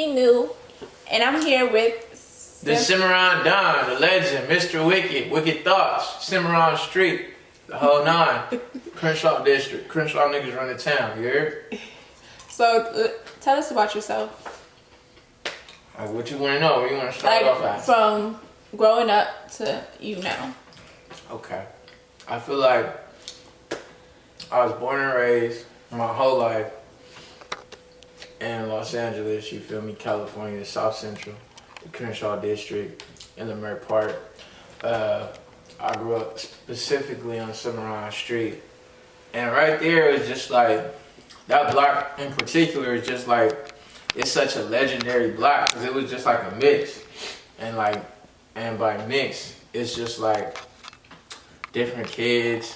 be new, and I'm here with the Cimarron Don, the legend, Mr. Wckdthghts, Cimarron Street, the whole nine. Crenshaw District. Crenshaw niggas run the town, you heard? So, tell us about yourself. Like, what you want to know? What you want to start off at? From growing up to you now. Okay. I feel like I was born and raised my whole life in Los Angeles, you feel me, California, South Central, the Crenshaw District, in the Leimert Park. I grew up specifically on Cimarron Street. And right there is just like, that block in particular is just like, it's such a legendary block because it was just like a mix. And by mix, it's just like different kids,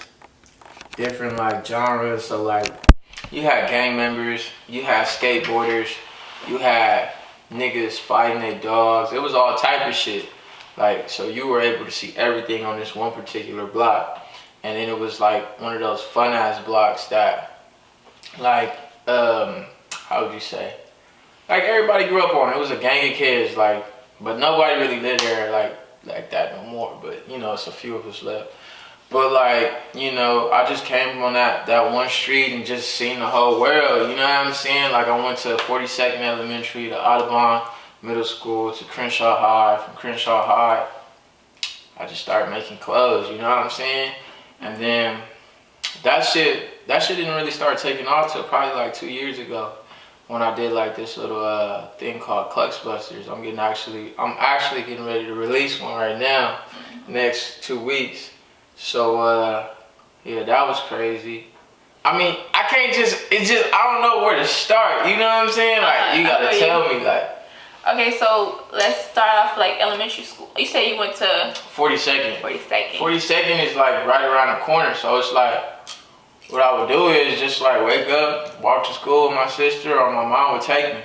different like genres. So like, you had gang members, you had skateboarders, you had niggas fighting their dogs. It was all type of shit. Like, so you were able to see everything on this one particular block. And then it was like one of those fun ass blocks that, like, how would you say? Like everybody grew up on. It was a gang of kids, like, but nobody really lived there like that no more. But you know, it's a few of us left. But like, you know, I just came on that one street and just seen the whole world. You know what I'm saying? Like I went to 42nd Elementary, to Audubon Middle School, to Crenshaw High. From Crenshaw High, I just started making clothes. You know what I'm saying? And then that shit didn't really start taking off till probably like 2 years ago, when I did like this little thing called Clux Busters. I'm actually getting ready to release one right now, next 2 weeks. So yeah, that was crazy. I mean, I don't know where to start. You know what I'm saying? Like, you gotta tell me, like. Okay, so let's start off like elementary school. You said you went to 42nd. 42nd. 42nd is like right around the corner. So it's like, what I would do is just like wake up, walk to school with my sister, or my mom would take me.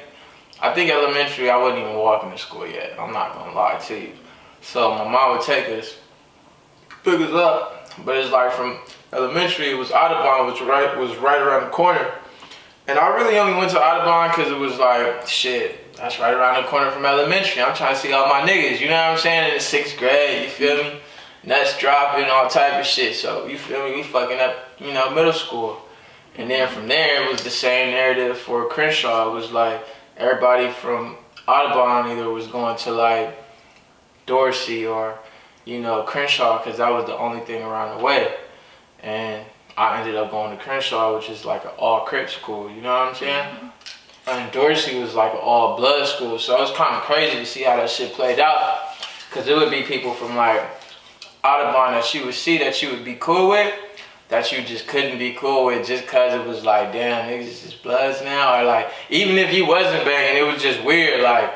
I think elementary, I wasn't even walking to school yet. I'm not gonna lie to you. So my mom would take us, pick us up. But it's like from elementary, it was Audubon, which was right around the corner. And I really only went to Audubon because it was like, shit, that's right around the corner from elementary. I'm trying to see all my niggas, you know what I'm saying? In the 6th grade, you feel me? Nuts dropping, all type of shit. So, you feel me? We fucking up, you know, middle school. And then from there, it was the same narrative for Crenshaw. It was like, everybody from Audubon either was going to like Dorsey or, you know, Crenshaw, because that was the only thing around the way. And I ended up going to Crenshaw, which is like an all-Crip school, you know what I'm saying? And Dorsey was like an all-blood school, so it was kind of crazy to see how that shit played out, because it would be people from like Audubon that you would see that you would be cool with, that you just couldn't be cool with just because it was like, damn, niggas is bloods now, or like, even if you wasn't banging, it was just weird, like,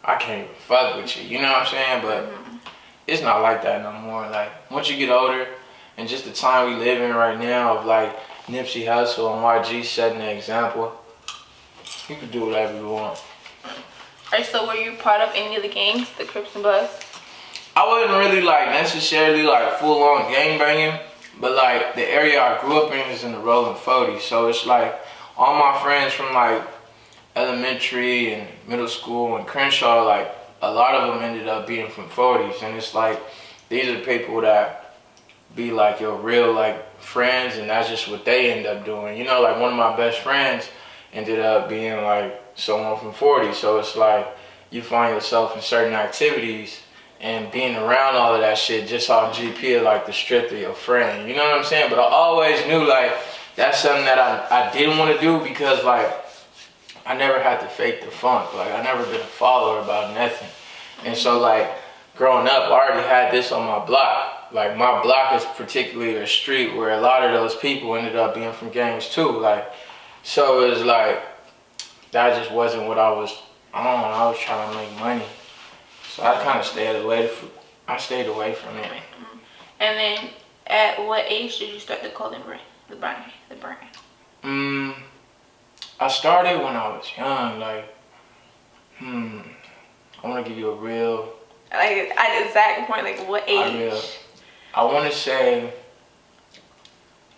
I can't even fuck with you, you know what I'm saying? But it's not like that no more. Like, once you get older, and just the time we live in right now of like Nipsey Hussle and YG setting the example, you can do whatever you want. Alright, so were you part of any of the gangs, the Crips and Bloods? I wasn't really like necessarily like full on gang banging, but like the area I grew up in is in the Rolling 40s. So it's like all my friends from like elementary and middle school and Crenshaw, like a lot of them ended up being from 40s. And it's like, these are people that be like your real like friends, and that's just what they end up doing. You know, like one of my best friends ended up being like someone from 40. So it's like you find yourself in certain activities and being around all of that shit just off GP of like the strength of your friend. You know what I'm saying? But I always knew like that's something that I didn't want to do, because like I never had to fake the funk. Like I never been a follower about nothing. And so like growing up, I already had this on my block. Like my block is particularly a street where a lot of those people ended up being from gangs too. Like, so it was like, that just wasn't what I was on. I was trying to make money. So I kind of stayed away from it. And then at what age did you start the clothing brand, the brand? I started when I was young, like, I want to give you a real, like at exact point, like what age? I want to say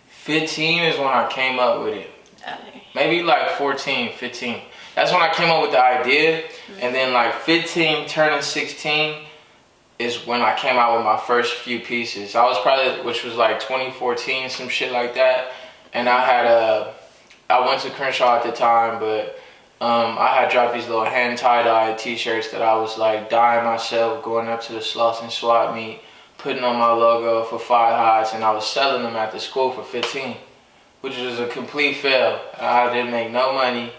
15 is when I came up with it. Okay. Maybe like 14, 15. that's when I came up with the idea. And then like 15 turning 16 is when I came out with my first few pieces. I was probably, which was like 2014, some shit like that. And I went to Crenshaw at the time, but I had dropped these little hand tie-dye t-shirts that I was like dyeing myself, going up to the Slauson swap meet, putting on my logo for 5 hots, and I was selling them at the school for 15, which was a complete fail. I didn't make no money,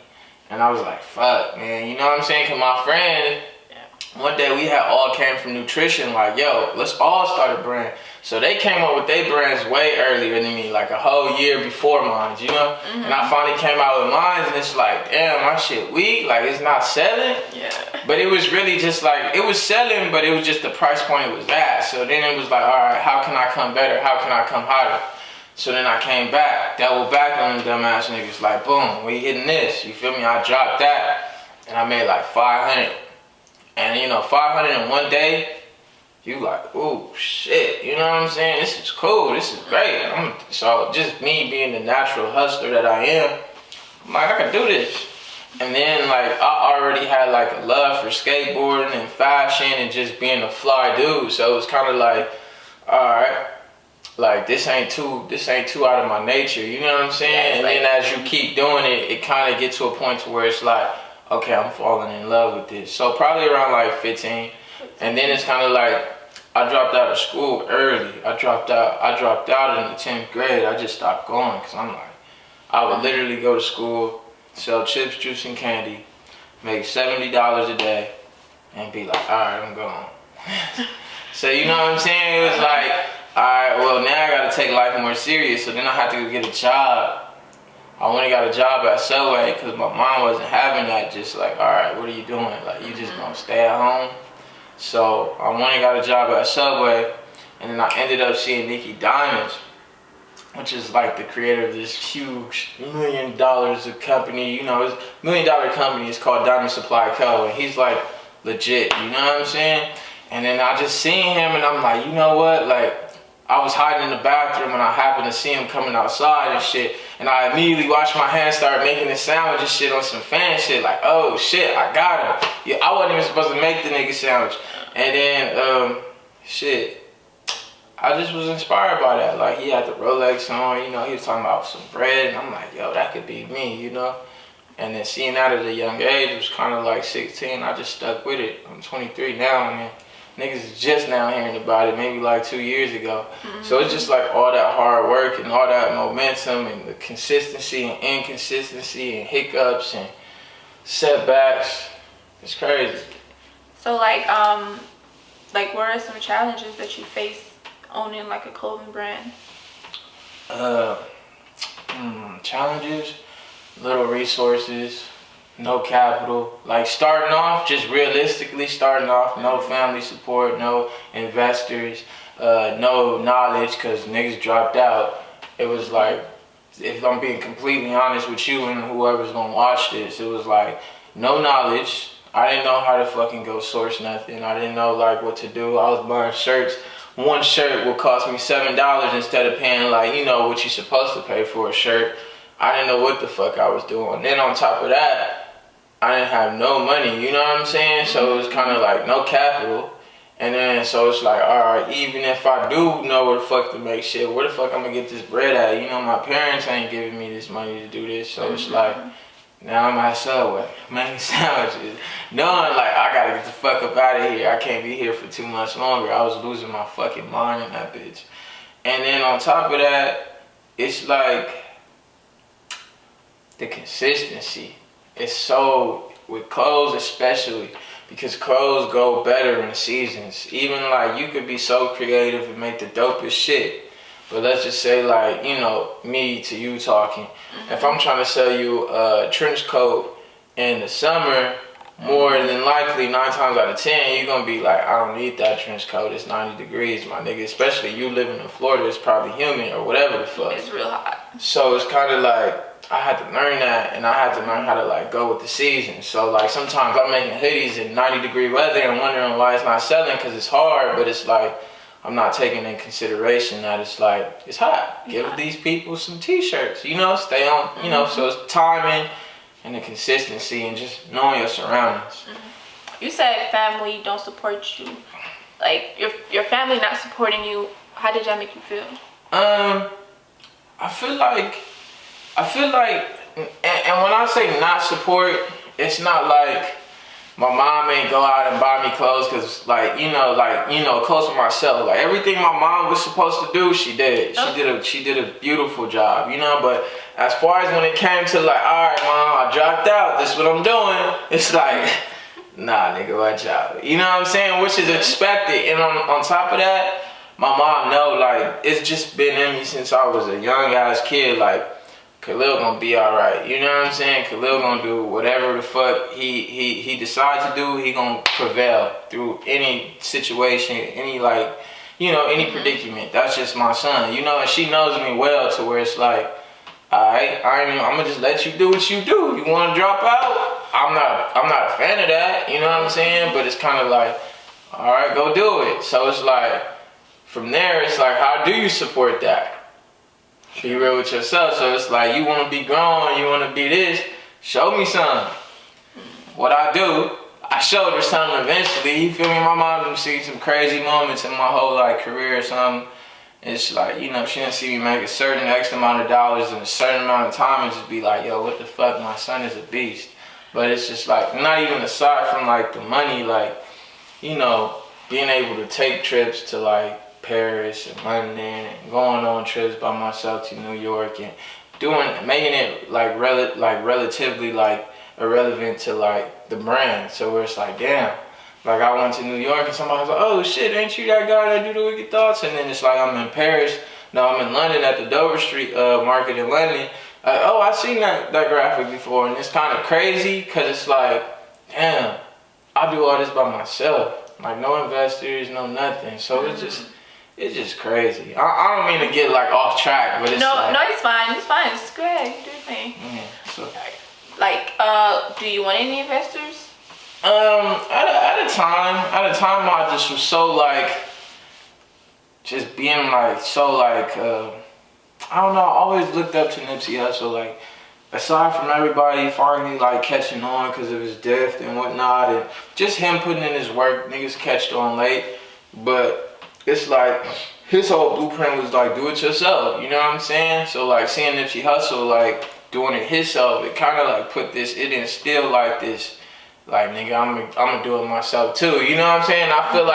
and I was like, fuck, man, you know what I'm saying? Cause my friend, one day we had all came from nutrition, like, yo, let's all start a brand. So they came up with their brands way earlier than me, like a whole year before mine, you know? And I finally came out with mine, and it's like, damn, my shit weak, like it's not selling. Yeah. But it was really just like, it was selling, but it was just the price point it was at. So then it was like, all right, how can I come better? How can I come hotter? So then I came back, double back on them dumbass niggas, like, boom, we hitting this, you feel me? I dropped that, and I made like 500. And you know, 500 in one day, you like, ooh, shit, you know what I'm saying? This is cool, this is great. So just me being the natural hustler that I am, I'm like, I can do this. And then like, I already had like a love for skateboarding and fashion and just being a fly dude. So it was kind of like, all right, like this ain't too out of my nature, you know what I'm saying? Yeah, and like, then as you keep doing it, it kind of gets to a point to where it's like, okay, I'm falling in love with this. So probably around like 15. And then it's kind of like, I dropped out of school early. I dropped out in the 10th grade. I just stopped going because I'm like, I would literally go to school, sell chips, juice, and candy, make $70 a day, and be like, all right, I'm going. So you know what I'm saying? It was like, all right, well now I got to take life more serious. So then I had to go get a job. I went and got a job at Subway because my mom wasn't having that. Just like, all right, what are you doing? Like, you just gonna stay at home? So I went and got a job at Subway, and then I ended up seeing Nicky Diamonds, which is like the creator of this huge $1 million of company. You know, it's $1 million company. It's called Diamond Supply Co. And he's like legit. You know what I'm saying? And then I just seen him, and I'm like, you know what? Like, I was hiding in the bathroom and I happened to see him coming outside and shit. And I immediately watched my hands start making this sandwich and shit on some fan shit. Like, oh shit, I got him. Yeah, I wasn't even supposed to make the nigga sandwich. And then, shit, I just was inspired by that. Like, he had the Rolex on, you know, he was talking about some bread. And I'm like, yo, that could be me, you know? And then seeing that at a young age, it was kind of like 16. I just stuck with it. I'm 23 now, and then niggas is just now hearing about it, maybe like 2 years ago. So it's just like all that hard work and all that momentum and the consistency and inconsistency and hiccups and setbacks. It's crazy. So like what are some challenges that you face owning like a clothing brand? Challenges, little resources, no capital. Like starting off, just realistically starting off, no family support, no investors, no knowledge, cause niggas dropped out. It was like, if I'm being completely honest with you and whoever's gonna watch this, it was like no knowledge. I didn't know how to fucking go source nothing. I didn't know like what to do. I was buying shirts. One shirt would cost me $7 instead of paying like, you know, what you're supposed to pay for a shirt. I didn't know what the fuck I was doing. Then on top of that, I didn't have no money, you know what I'm saying? So it was kind of like no capital. And then, so it's like, all right, even if I do know where the fuck to make shit, where the fuck I'm gonna get this bread at? You know, my parents ain't giving me this money to do this. So it's like, now I'm at Subway, making sandwiches. Knowing like, I gotta get the fuck up out of here. I can't be here for too much longer. I was losing my fucking mind in that bitch. And then on top of that, it's like the consistency. It's so, with clothes especially, because clothes go better in seasons. Even like, you could be so creative and make the dopest shit. But let's just say like, you know, me to you talking. If I'm trying to sell you a trench coat in the summer, more than likely, 9 times out of 10, you're gonna be like, I don't need that trench coat. It's 90 degrees, my nigga. Especially you living in Florida, it's probably humid or whatever the fuck. It's real hot. So it's kind of like, I had to learn that, and I had to learn how to like go with the season. So like sometimes I'm making hoodies in 90-degree weather and wondering why it's not selling, because it's hard, but it's like I'm not taking in consideration that it's like, it's hot. Give these people some t-shirts, you know, stay on, you know, so it's timing, and the consistency and just knowing your surroundings. You said family don't support you. Like your family not supporting you. How did that make you feel? I feel like, and when I say not support, it's not like my mom ain't go out and buy me clothes, cause clothes for myself. Like everything my mom was supposed to do, she did. She did a beautiful job, But as far as when it came to like, all right, mom, I dropped out. This is what I'm doing. It's like, nah, nigga, watch out. You know what I'm saying? Which is expected. And on top of that, my mom know, like, it's just been in me since I was a young ass kid. Like, Khalil gonna be all right. You know what I'm saying? Khalil gonna do whatever the fuck he decides to do. He gonna prevail through any situation, any any predicament. That's just my son. And she knows me well to where it's like, alright, I'm gonna just let you do what you do. You wanna drop out? I'm not a fan of that. You know what I'm saying? But it's kind of like, all right, go do it. So it's like, from there, it's like, how do you support that? Be real with yourself. So it's like, you want to be grown, you want to be this, show me something. What I do, I showed her something eventually. You feel me? My mom didn't see some crazy moments in my whole career or something. It's like, she didn't see me make a certain X amount of dollars in a certain amount of time and just be like, yo, what the fuck, my son is a beast. But it's just like, not even aside from the money, being able to take trips to Paris and London and going on trips by myself to New York and making it relatively irrelevant to the brand. So where it's like, damn, I went to New York and somebody was like, oh shit, ain't you that guy that do the Wckdthghts? And then it's like, I'm in Paris, no, I'm in London at the Dover Street market in London. Oh, I've seen that graphic before, and it's kind of crazy because it's like, damn, I do all this by myself, no investors, no nothing. So it's just crazy. I don't mean to get off track, but it's no, it's fine. It's fine. It's good. You do your thing. Do you want any investors? At a time, I just was so just being I don't know. I always looked up to Nipsey Hussle. Aside from everybody finally catching on because of his death and whatnot, and just him putting in his work, niggas catched on late, but. It's his whole blueprint was do it yourself, you know what I'm saying? So seeing Nipsey Hussle doing it himself, it kind of put this, it instilled this, nigga, I'm gonna do it myself too, you know what I'm saying? I feel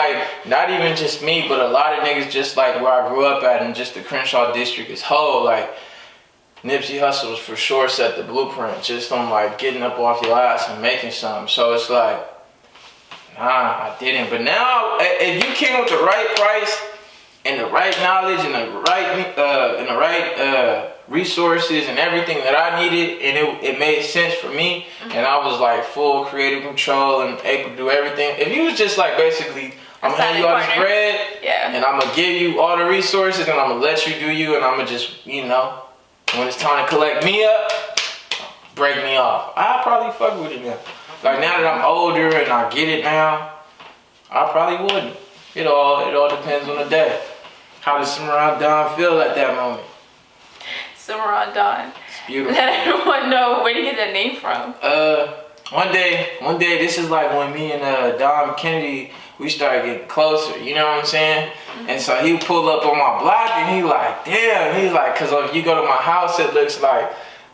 not even just me, but a lot of niggas just where I grew up at and just the Crenshaw district as whole, Nipsey Hussle was for sure set the blueprint just on getting up off your ass and making something. So it's nah, I didn't. But now, if you came with the right price and the right knowledge and the right resources and everything that I needed, and it made sense for me, and I was full creative control and able to do everything. If you was just basically, I'm gonna hand you all this bread, and I'm gonna give you all the resources, and I'm gonna let you do you, and I'm gonna just, when it's time to collect me up, break me off. I'll probably fuck with it now. Now that I'm older and I get it now, I probably wouldn't. It all depends on the day. How does Cimarron Don feel at that moment? Cimarron Don. It's beautiful. Let everyone know where to get that name from. One day, this is when me and Dom Kennedy, we started getting closer, you know what I'm saying? Mm-hmm. And so he pulled up on my block and he damn, he's cause if you go to my house, it looks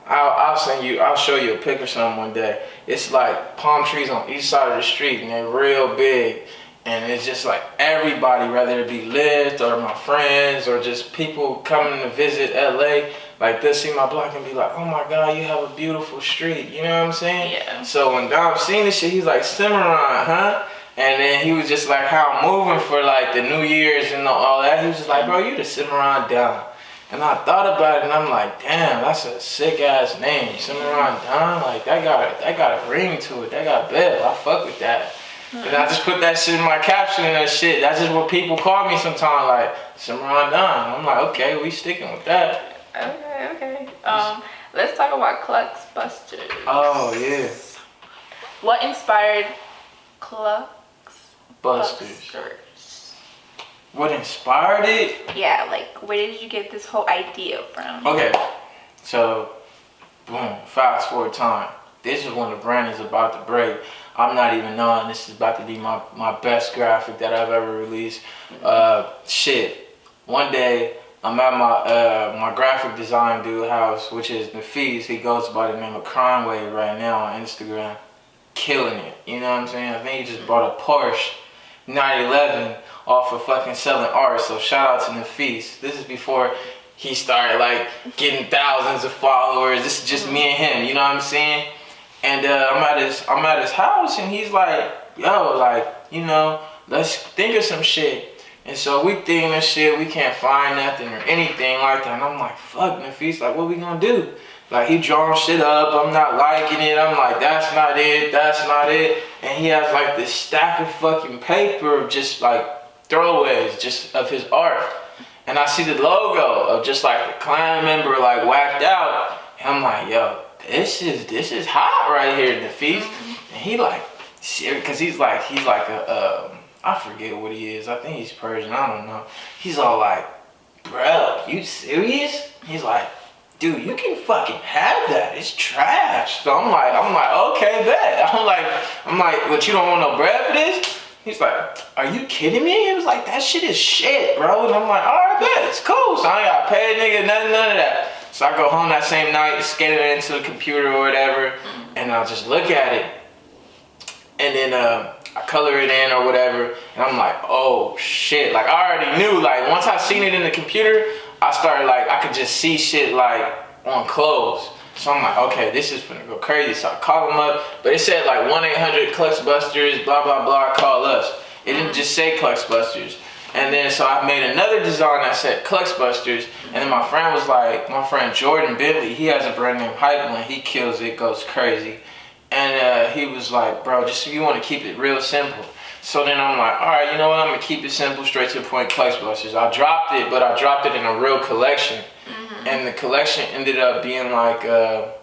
I'll show you a pic or something one day. It's palm trees on each side of the street and they're real big. And it's just everybody, whether it be Lyft or my friends or just people coming to visit LA, they'll see my block and be oh my God, you have a beautiful street. You know what I'm saying? Yeah. So when Dom seen this shit, he's Cimarron, huh? And then he was just how I'm moving for the New Year's and all that. He was just bro, you the Cimarron Don. And I thought about it and I'm damn, that's a sick ass name. Cimarron Don, that got a ring to it. That got bell. I fuck with that. And I just put that shit in my caption and that shit. That's just what people call me sometimes, Cimarron Don. I'm okay, we sticking with that. Okay. Let's talk about Clucks Busters. Oh yeah. What inspired Clucks Busters? What inspired it? Yeah, where did you get this whole idea from? Okay, so boom, fast forward time. this is when the brand is about to break. I'm not even knowing this is about to be my best graphic that I've ever released. Shit. One day, I'm at my graphic design dude house, which is Nafis. He goes by the name of Crime Wave right now on Instagram. Killing it. You know what I'm saying? I think he just bought a Porsche 911 off of fucking selling art. So shout out to Nafis. This is before he started like getting thousands of followers. This is just me and him. You know what I'm saying? And I'm at his house, and he's like, yo, like, you know, let's think of some shit. And so we think of shit, we can't find nothing or anything like that. And I'm like, fuck, Nafis, like, what we gonna do? Like, he drawing shit up, I'm not liking it. I'm like, that's not it, that's not it. And he has like this stack of fucking paper of just like throwaways, just of his art. And I see the logo of just like the clan member like whacked out. And I'm like, yo, this is hot right here, Nafis. And he like, because he's like a I forget what he is. I think he's Persian. I don't know. He's all like, bro, you serious? He's like, dude, you can fucking have that. It's trash. So I'm like, okay, bet. I'm like, what, you don't want no bread for this? He's like, are you kidding me? He was like, that shit is shit, bro. And I'm like, all right, bet, it's cool. So I ain't got paid, nigga, none of that. So I go home that same night, scan it into the computer or whatever, and I'll just look at it. And then I color it in or whatever, and I'm like, oh shit. Like, I already knew, like, once I seen it in the computer, I started, like, I could just see shit, like, on clothes. So I'm like, okay, this is finna go crazy. So I call them up, but it said, like, 1-800-Cluxbusters, blah, blah, blah, call us. It didn't just say Cluxbusters. And then, so I made another design that said Cluxbusters, and then my friend was like, my friend Jordan Bentley, he has a brand named Hypeland, he kills it, goes crazy. And he was like, bro, just if you want to keep it real simple. So then I'm like, all right, you know what? I'm going to keep it simple, straight to the point, Cluxbusters. I dropped it, but I dropped it in a real collection. And the collection ended up being like a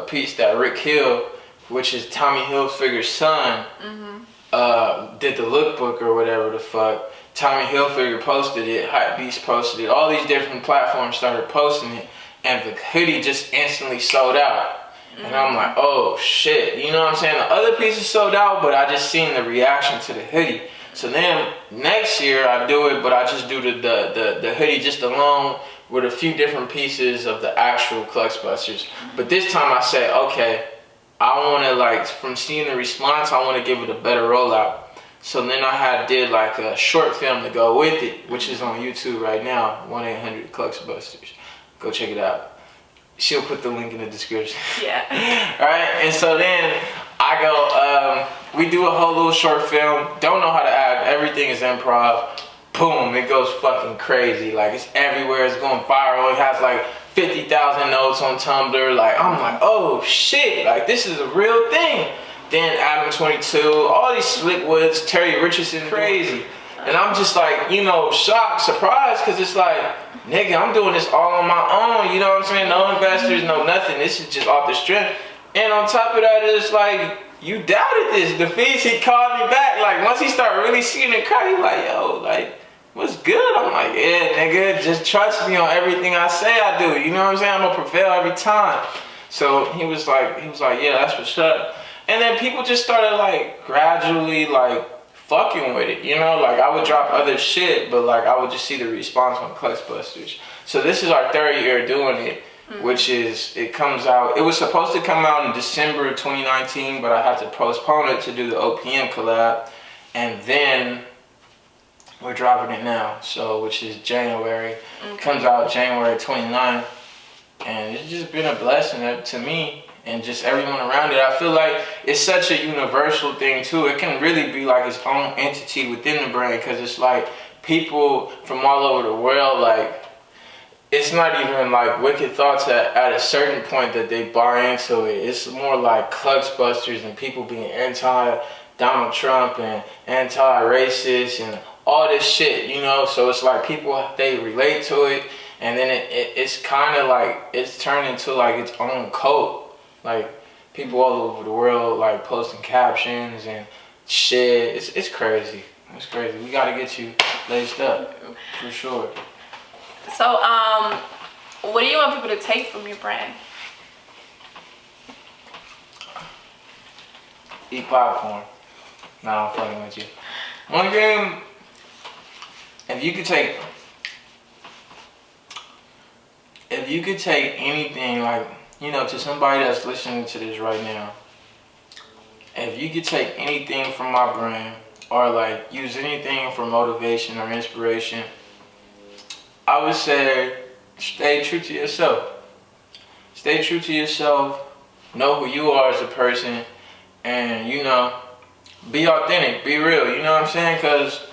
piece that Rick Hill, which is Tommy Hilfiger's son, did the lookbook or whatever the fuck. Tommy Hilfiger posted it, Hypebeast posted it, all these different platforms started posting it, and the hoodie just instantly sold out. And I'm like, oh shit, you know what I'm saying? The other pieces sold out, but I just seen the reaction to the hoodie. So then next year I do it, but I just do the hoodie just alone with a few different pieces of the actual Cluxbusters. But this time I said, okay, I want to, like, from seeing the response, I want to give it a better rollout. So then I did like a short film to go with it, which is on YouTube right now, 1-800-Cluxbusters. Go check it out. She'll put the link in the description. Yeah. Alright, and so then I go, we do a whole little short film, don't know how to act, everything is improv. Boom, it goes fucking crazy. Like, it's everywhere, it's going viral. It has like 50,000 notes on Tumblr. Like, I'm like, oh shit, like, this is a real thing. Then Adam 22, all these Slickwoods, Terry Richardson, crazy. And I'm just like, you know, shocked, surprised, because it's like, nigga, I'm doing this all on my own, you know what I'm saying? No investors, no nothing. This is just off the strength. And on top of that, it's like, you doubted this. The feeds, he called me back. Like, once he started really seeing it crack, he like, yo, like, what's good? I'm like, yeah, nigga, just trust me on everything I say I do. You know what I'm saying? I'm gonna prevail every time. So he was like, yeah, that's what's up. And then people just started like gradually like fucking with it, you know? Like, I would drop other shit, but like I would just see the response on Cluxbusters. So this is our third year doing it, which is, it comes out, it was supposed to come out in December of 2019, but I had to postpone it to do the OPM collab. And then we're dropping it now, so, which is January. Comes out January 29th. And it's just been a blessing to me and just everyone around it. I feel like it's such a universal thing too. It can really be like its own entity within the brand, because it's like people from all over the world, like, it's not even like Wckdthghts at a certain point that they buy into it. It's more like Cluxbusters and people being anti-Donald Trump and anti-racist and all this shit, you know? So it's like people, they relate to it. And then it's kind of like, it's turned into like its own cult. Like, people all over the world like posting captions and shit. It's crazy. It's crazy. We gotta get you laced up, for sure. So, what do you want people to take from your brand? eat popcorn. Nah, I'm fucking with you. One game, if you could take anything, like, you know, to somebody that's listening to this right now, if you could take anything from my brand or like use anything for motivation or inspiration, I would say stay true to yourself. Stay true to yourself. Know who you are as a person, and you know, be authentic, be real. You know what I'm saying? Because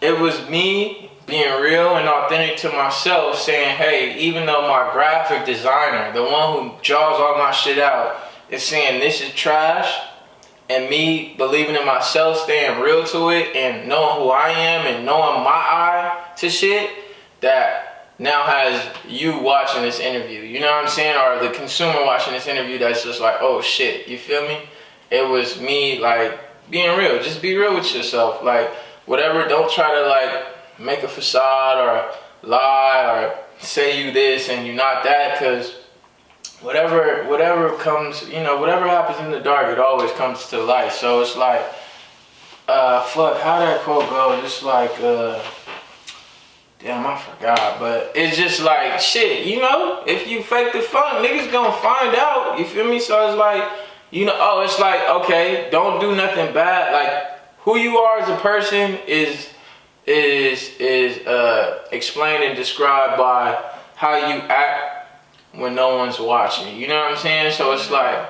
it was me being real and authentic to myself, saying, hey, even though my graphic designer, the one who draws all my shit out, is saying this is trash, and me believing in myself, staying real to it, and knowing who I am and knowing my eye to shit, that now has you watching this interview. You know what I'm saying? Or the consumer watching this interview that's just like, oh shit, you feel me? It was me like being real. Just be real with yourself. Like whatever, don't try to like make a facade or lie or say you this and you not that, because whatever comes, you know, whatever happens in the dark, it always comes to light. So it's like, fuck, how that quote go? Just like, damn, I forgot. But it's just like, shit, you know, if you fake the funk, niggas gonna find out. You feel me? So it's like, you know, oh, it's like, okay, don't do nothing bad. Like, who you are as a person is explained and described by how you act when no one's watching. You know what I'm saying? So it's like,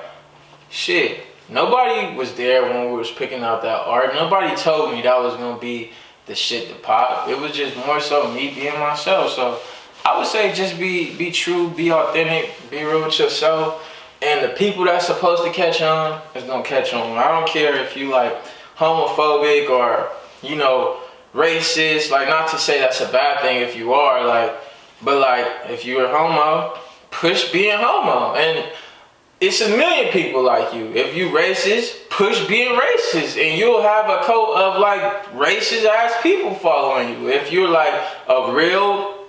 shit, nobody was there when we was picking out that art. Nobody told me that was gonna be the shit to pop. It was just more so me being myself. So I would say just be true, be authentic, be real with yourself. And the people that's supposed to catch on is gonna catch on. I don't care if you like homophobic or, you know, racist. Like, not to say that's a bad thing if you are, like, but like if you're homo, push being homo, and it's a million people like you. If you racist, push being racist, and you'll have a coat of like racist ass people following you. If you're like a real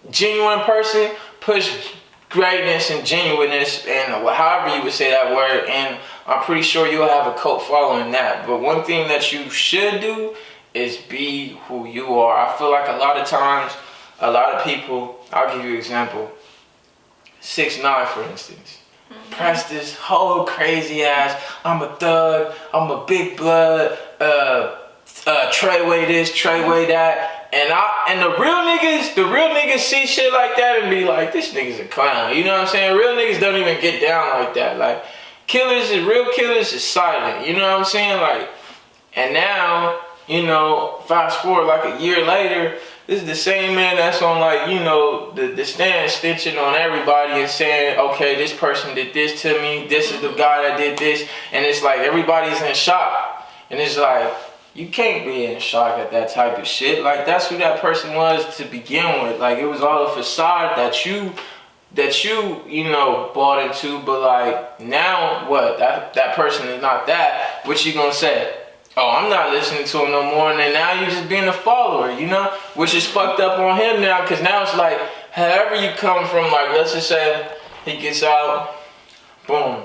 genuine person, push greatness and genuineness, and however you would say that word, and I'm pretty sure you'll have a cult following that. But one thing that you should do is be who you are. I feel like a lot of times, a lot of people, I'll give you an example, 6ix9ine for instance, press this whole crazy ass, I'm a thug, I'm a big blood, Treyway this, Treyway that, and the real niggas see shit like that and be like, this nigga's a clown. You know what I'm saying? Real niggas don't even get down like that. Like, real killers is silent. You know what I'm saying? Like, and now, you know, fast forward like a year later, this is the same man that's on, like, you know, the stand stitching on everybody and saying, okay, this person did this to me, this is the guy that did this, and it's like everybody's in shock. And it's like, you can't be in shock at that type of shit. Like, that's who that person was to begin with. Like, it was all a facade that you know, bought into. But like, now what? That person is not that. What you gonna say? Oh, I'm not listening to him no more. And then now you're just being a follower, you know? Which is fucked up on him now, because now it's like, however you come from, like, let's just say he gets out, boom.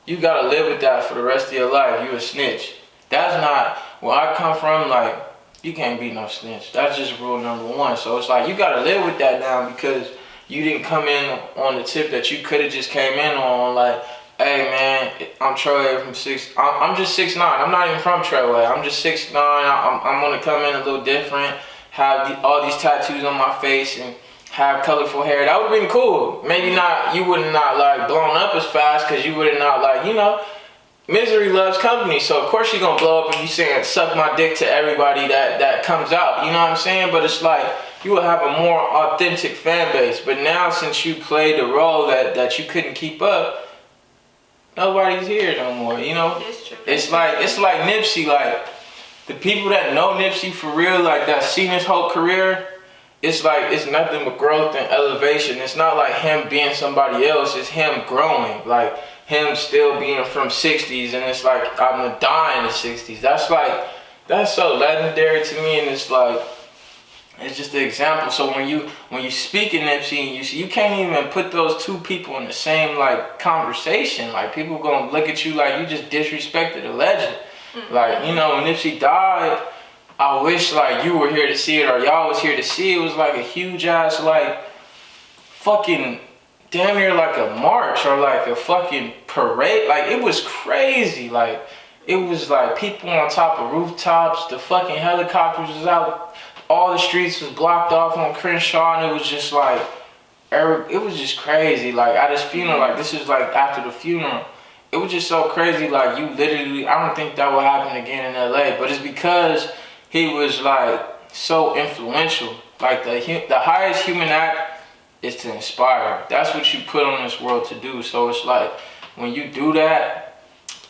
You gotta live with that for the rest of your life. You a snitch. That's not where I come from. Like, you can't be no snitch. That's just rule number one. So it's like, you gotta live with that now, because you didn't come in on the tip that you could have just came in on, like, hey man, I'm Treyway from I'm just 6'9". I'm not even from Treyway. I'm just 6'9". I'm gonna come in a little different, have all these tattoos on my face and have colorful hair. That would've been cool. Maybe not, you would not like blown up as fast, because you would not like, you know, misery loves company. So of course you're gonna blow up and you saying suck my dick to everybody that comes out. You know what I'm saying? But it's like, you will have a more authentic fan base. But now, since you played the role that you couldn't keep up, nobody's here no more, you know? It's like Nipsey, like, the people that know Nipsey for real, like, that seen his whole career, it's like, it's nothing but growth and elevation. It's not like him being somebody else, it's him growing, like, him still being from 60s, and it's like, I'm gonna die in the 60s. That's like, that's so legendary to me, and it's like, It's just an example. So when you speak in Nipsey, you can't even put those two people in the same like conversation. Like people gonna look at you like you just disrespected a legend. Like, you know, when Nipsey died, I wish like you were here to see it or y'all was here to see it. It was like a huge ass like fucking damn near like a march or like a fucking parade. Like it was crazy. Like it was like people on top of rooftops, the fucking helicopters was out, all the streets was blocked off on Crenshaw, and it was just like it was just crazy. Like at his funeral, like this is like after the funeral, it was just so crazy. Like you literally, I don't think that will happen again in LA, but it's because he was like so influential. Like the highest human act is to inspire. That's what you put on this world to do. So it's like when you do that,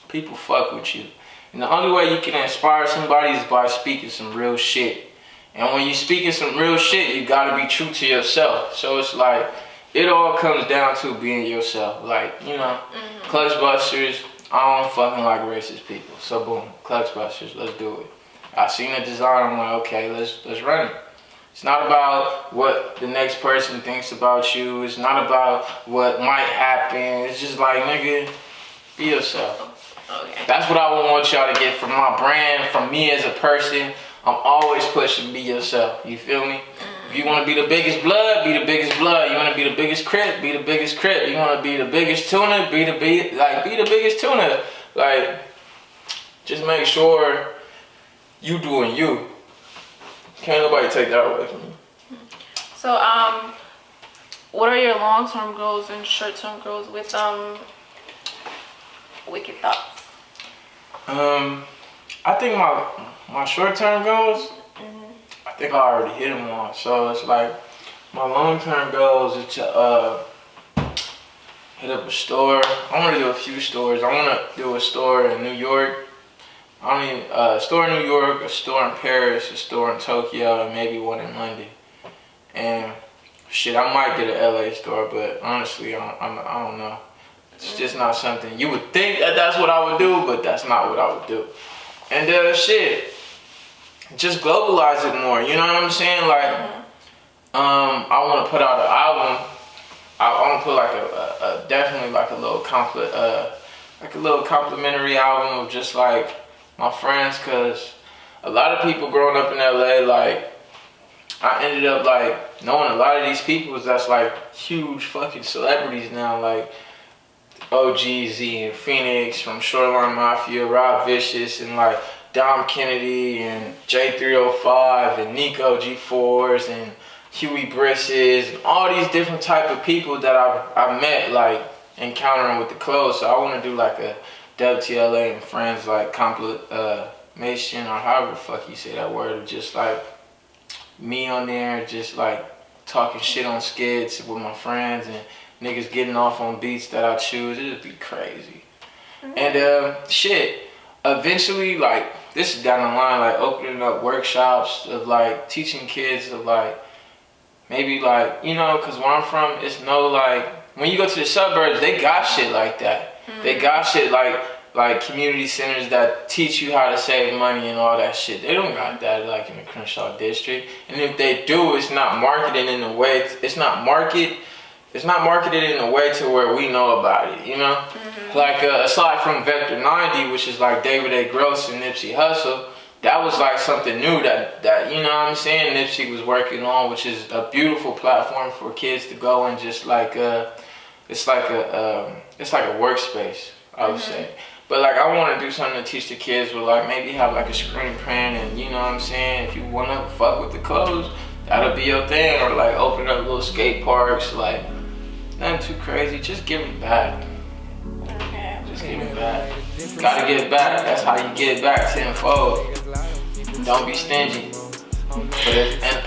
people fuck with you. And the only way you can inspire somebody is by speaking some real shit. And when you speaking some real shit, you gotta be true to yourself. So it's like, it all comes down to being yourself. Like, you know, Clutch Busters, I don't fucking like racist people. So boom, Clutch Busters, let's do it. I seen the design, I'm like, okay, let's run it. It's not about what the next person thinks about you. It's not about what might happen. It's just like, nigga, be yourself. Okay. That's what I want y'all to get from my brand, from me as a person. I'm always pushing be yourself. You feel me? If you want to be the biggest blood, be the biggest blood. You want to be the biggest Crip, be the biggest Crip. You want to be the biggest tuna, be the biggest tuna. Like, just make sure you doing you. Can't nobody take that away from you. So, what are your long-term goals and short-term goals with Wckdthghts? I think my short-term goals, I think I already hit them all. So it's like my long-term goals is to hit up a store. I want to do a few stores. I want to do a store in New York. A store in New York, a store in Paris, a store in Tokyo, and maybe one in London. And shit, I might get an LA store, but honestly, I don't know. It's just not something you would think that's what I would do, but that's not what I would do. And shit, just globalize it more. You know what I'm saying? Like, I want to put out an album. I want to put like a definitely like a little complimentary album of just like my friends, cause a lot of people growing up in LA, like I ended up like knowing a lot of these people that's like huge fucking celebrities now, like OGZ and Phoenix from Shoreline Mafia, Rob Vicious, and like Dom Kennedy and J305 and Nico G4s and Huey Brisses and all these different type of people that I met like encountering with the clothes. So I want to do like a WTLA and Friends like complimation or however the fuck you say that word, of just like me on there just like talking shit on skits with my friends and niggas getting off on beats that I choose. It'd be crazy. And shit, eventually, like this is down the line, like opening up workshops of like teaching kids of like maybe like, you know, cause where I'm from, it's no like when you go to the suburbs, they got shit like that. They got shit like community centers that teach you how to save money and all that shit. They don't got that like in the Crenshaw district. And if they do, it's not marketed in a way. It's not marketed in a way to where we know about it. You know, like aside from Vector 90, which is like David A. Gross and Nipsey Hussle. That was like something new that you know what I'm saying, Nipsey was working on, which is a beautiful platform for kids to go and just like it's like a workspace, I would say. But like I want to do something to teach the kids with like maybe have like a screen print, and you know what I'm saying, if you want to fuck with the clothes, that'll be your thing, or like open up little skate parks, like nothing too crazy, just give it back. Just give it back. Gotta give it back. That's how you get it back tenfold. Don't be stingy. But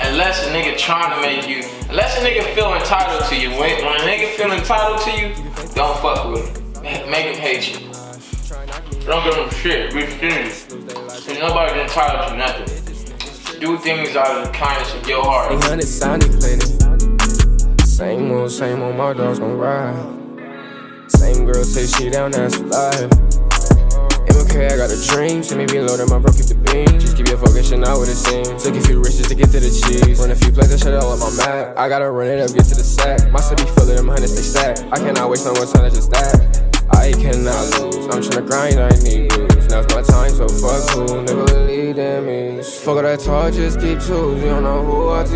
unless a nigga trying to make you, unless a nigga feel entitled to you, when a nigga feel entitled to you, don't fuck with him. Make him hate you. Don't give him shit. Be stingy. Cause nobody's entitled to nothing. Do things out of the kindness of your heart. 800 Sonic plated. Same old, my dogs gon' ride. Same girl say she down, that's live. Okay, I got a dream. See me be loaded, my bro keep the beam. Just keep your focus, and not what it seems. Took a few risks just to get to the cheese. Run a few plays, I shut it all on my map. I gotta run it up, get to the sack. My city full of them hundreds, they stack. I cannot waste no more time, that's just that. I cannot lose. I'm tryna grind, I need booze. Now's my time, so fuck who. Never believed in me. Fuck all that talk, just keep tools. You don't know who I to get.